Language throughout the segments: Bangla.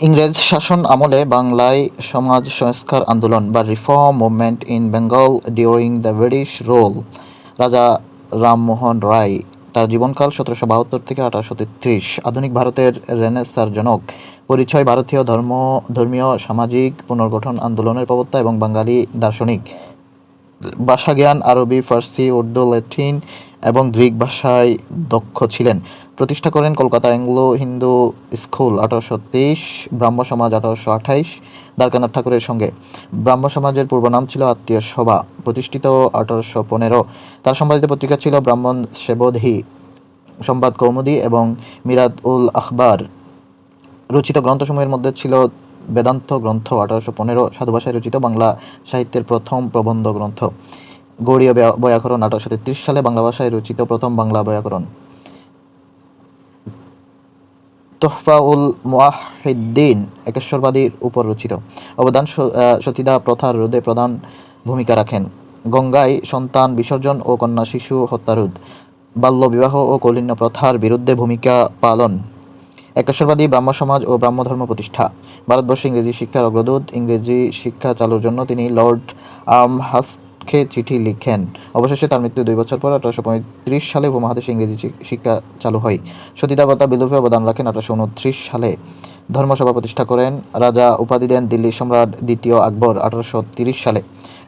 ইংরেজ শাসন আমলে বাংলায় সমাজ সংস্কার আন্দোলন বা reform movement in Bengal during the British rule. রাজা রামমোহন রায়, তার জীবনকাল 1772 থেকে 1833। আধুনিক ভারতের রেনেসাঁর জনক। পরিচয়: ভারতীয় ধর্মীয় সামাজিক পুনর্গঠন আন্দোলনের প্রবক্তা এবং বাঙালি দার্শনিক। ভাষাজ্ঞান: আরবি, ফার্সি, উর্দু, ল্যাটিন এবং গ্রিক ভাষায় দক্ষ ছিলেন। প্রতিষ্ঠা করেন কলকাতা অ্যাংলো হিন্দু স্কুল 1823, ব্রাহ্ম সমাজ 1828 দ্বারকানাথ ঠাকুরের সঙ্গে। ব্রাহ্ম সমাজের পূর্ব নাম ছিল আত্মীয় সভা, প্রতিষ্ঠিত 1815। তার সম্পাদিত পত্রিকা ছিল ব্রাহ্মণ সেবধি, সংবাদ কৌমুদী এবং মিরাত উল আখবার। রচিত গ্রন্থসমূহের মধ্যে ছিল বেদান্ত গ্রন্থ 1815, সাধু ভাষায় রচিত বাংলা সাহিত্যের প্রথম প্রবন্ধ গ্রন্থ। গৌড়ীয় বৈয়াকরণ 1833 সালে বাংলা ভাষায় রচিত প্রথম বাংলা বৈয়াকরণ। তোহফাউল মুওয়াহ্হিদ্দিন একেশ্বরবাদীর উপর রচিত। অবদান: সতীদাহ প্রথার রোধে প্রধান ভূমিকা রাখেন। গঙ্গায় সন্তান বিসর্জন ও কন্যা শিশু হত্যারোধ। বাল্যবিবাহ ও কৌলীন্য প্রথার বিরুদ্ধে ভূমিকা পালন। একেশ্বরবাদী ব্রাহ্ম সমাজ ও ব্রাহ্মধর্ম প্রতিষ্ঠা। ভারতবর্ষে ইংরেজি শিক্ষার অগ্রদূত। ইংরেজি শিক্ষা চালুর জন্য তিনি লর্ড আমহার্স্টকে চিঠি লিখেন। অবশেষে তার মৃত্যু 2 বছর পর 1835 সালে উপমহাদেশে ইংরেজি শিক্ষা চালু হয়। সতীদাহ প্রথা বিলোপে অবদান রাখেন 1829 সালে। ধর্মসভা প্রতিষ্ঠা করেন। রাজা উপাধি দেন দিল্লির সম্রাট দ্বিতীয় আকবর 1830 সালে।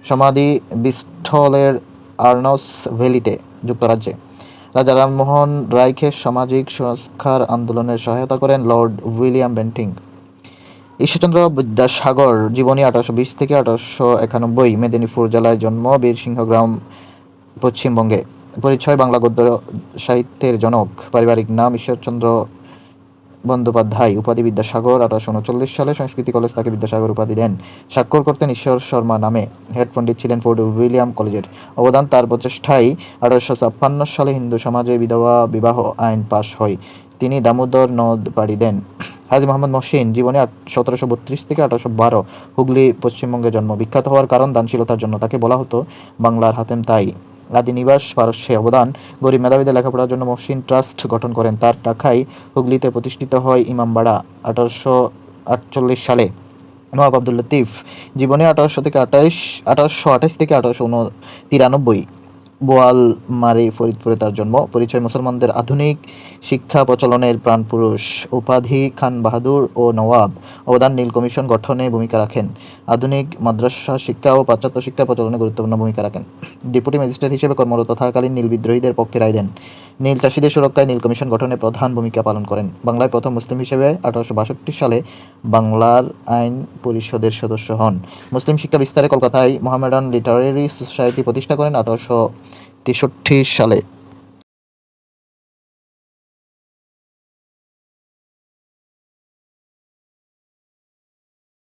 সমাধি ব্রিস্টলের আর্নস ভ্যালিতে, যুক্তরাজ্যে। রাজা রামমোহন রায়কে সামাজিক সংস্কার আন্দোলনের সহায়তা করেন Lord William Bentinck. Ishwarchandra Vidyasagar জীবনী 1820 থেকে 1891। মেদিনীপুর জেলায় জন্ম, বীরসিংহ গ্রাম, পশ্চিমবঙ্গে। পরিচয়: বাংলা গদ্য সাহিত্যের জনক। পারিবারিক নাম ঈশ্বরচন্দ্র বন্দ্যোপাধ্যায়, উপাধি বিদ্যাসাগর। 1839 সালে সংস্কৃতি কলেজ তাকে বিদ্যাসাগর উপাধি দেন। স্বাক্ষর করতেন ঈশ্বর শর্মা নামে। হেড পণ্ডিত ছিলেন ফোর্ট উইলিয়াম কলেজের। অবদান: তার প্রচেষ্টায় 1856 সালে হিন্দু সমাজে বিধবা বিবাহ আইন পাশ হয়। তিনি দামোদর নদ পাড়ি দেন। হাজী মোহাম্মদ মহসিন জীবনী 1732 থেকে 1812। হুগলি, পশ্চিমবঙ্গে জন্ম। বিখ্যাত হওয়ার কারণ দানশীলতার জন্য। তাকে বলা হতো বাংলার হাতেম তাই। আদি নিবাস পারস্যে। অবদান: গরিব মেধাবীদের লেখাপড়ার জন্য মহসিন ট্রাস্ট গঠন করেন। তার টাকায় হুগলিতে প্রতিষ্ঠিত হয় ইমামবাড়া 1848 সালে। নওয়াব আব্দুল লতিফ জীবনী 1828 থেকে 1893। বোয়ালমারী, ফরিদপুরে তার জন্ম। পরিচয়: মুসলমানদের আধুনিক শিক্ষা প্রচলনের প্রাণপুরুষ। উপাধি: খান বাহাদুর ও নওয়াব। অবদান: নীল কমিশন গঠনে ভূমিকা রাখেন। আধুনিক মাদ্রাসা শিক্ষা ও পাশ্চাত্য শিক্ষা প্রচলনে গুরুত্বপূর্ণ ভূমিকা রাখেন। ডেপুটি ম্যাজিস্ট্রেট হিসেবে কর্মরত থাকাকালীন নীল বিদ্রোহীদের পক্ষে রায় দেন। নীল চাষীদের সুরক্ষায় নীল কমিশন গঠনে প্রধান ভূমিকা পালন করেন। বাংলায় প্রথম মুসলিম হিসেবে 1862 সালে বাংলার আইন পরিষদের সদস্য হন। মুসলিম শিক্ষা বিস্তারে কলকাতায় মোহামেডান লিটারেরি সোসাইটি প্রতিষ্ঠা করেন 1863 সালে।